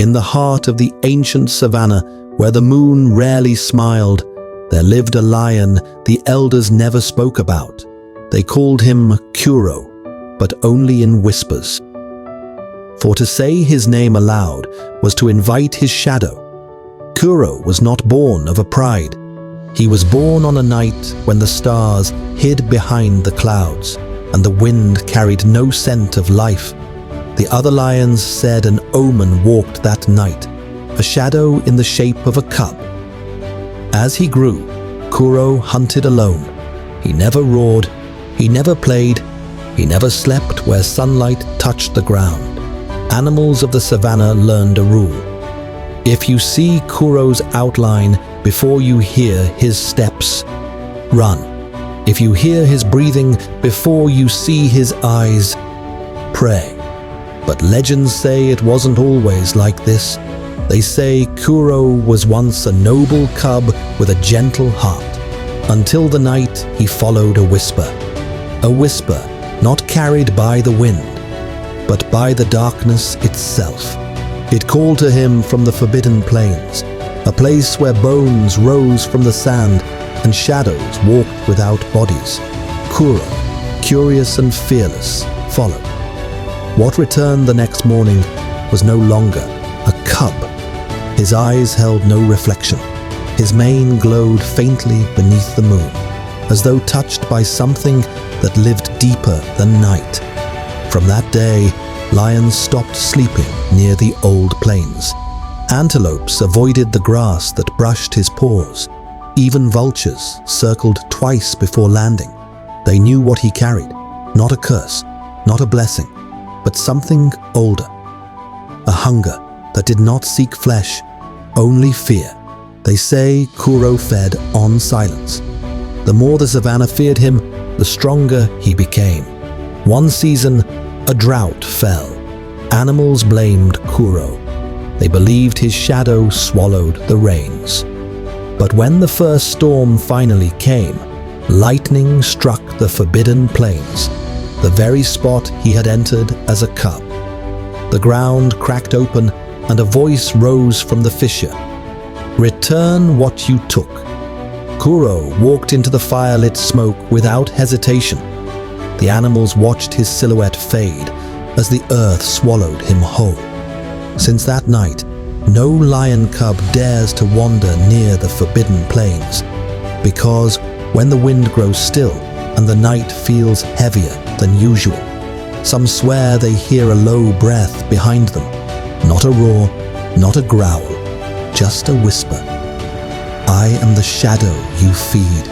In the heart of the ancient savannah, where the moon rarely smiled, there lived a lion the elders never spoke about. They called him Kuro, but only in whispers. For to say his name aloud was to invite his shadow. Kuro was not born of a pride. He was born on a night when the stars hid behind the clouds, and the wind carried no scent of life. The other lions said an omen walked that night, a shadow in the shape of a cub. As he grew, Kuro hunted alone. He never roared, he never played, he never slept where sunlight touched the ground. Animals of the savannah learned a rule. If you see Kuro's outline before you hear his steps, run. If you hear his breathing before you see his eyes, pray. But legends say it wasn't always like this. They say Kuro was once a noble cub with a gentle heart, until the night he followed a whisper. A whisper not carried by the wind, but by the darkness itself. It called to him from the forbidden plains, a place where bones rose from the sand and shadows walked without bodies. Kuro, curious and fearless, followed. What returned the next morning was no longer a cub. His eyes held no reflection. His mane glowed faintly beneath the moon, as though touched by something that lived deeper than night. From that day, lions stopped sleeping near the old plains. Antelopes avoided the grass that brushed his paws. Even vultures circled twice before landing. They knew what he carried, not a curse, not a blessing, but something older. A hunger that did not seek flesh, only fear. They say Kuro fed on silence. The more the savannah feared him, the stronger he became. One season, a drought fell. Animals blamed Kuro. They believed his shadow swallowed the rains. But when the first storm finally came, lightning struck the forbidden plains, the very spot he had entered as a cub. The ground cracked open and a voice rose from the fissure. Return what you took. Kuro walked into the firelit smoke without hesitation. The animals watched his silhouette fade as the earth swallowed him whole. Since that night, no lion cub dares to wander near the forbidden plains, because when the wind grows still and the night feels heavier than usual, some swear they hear a low breath behind them. Not a roar, not a growl, just a whisper. I am the shadow you feed.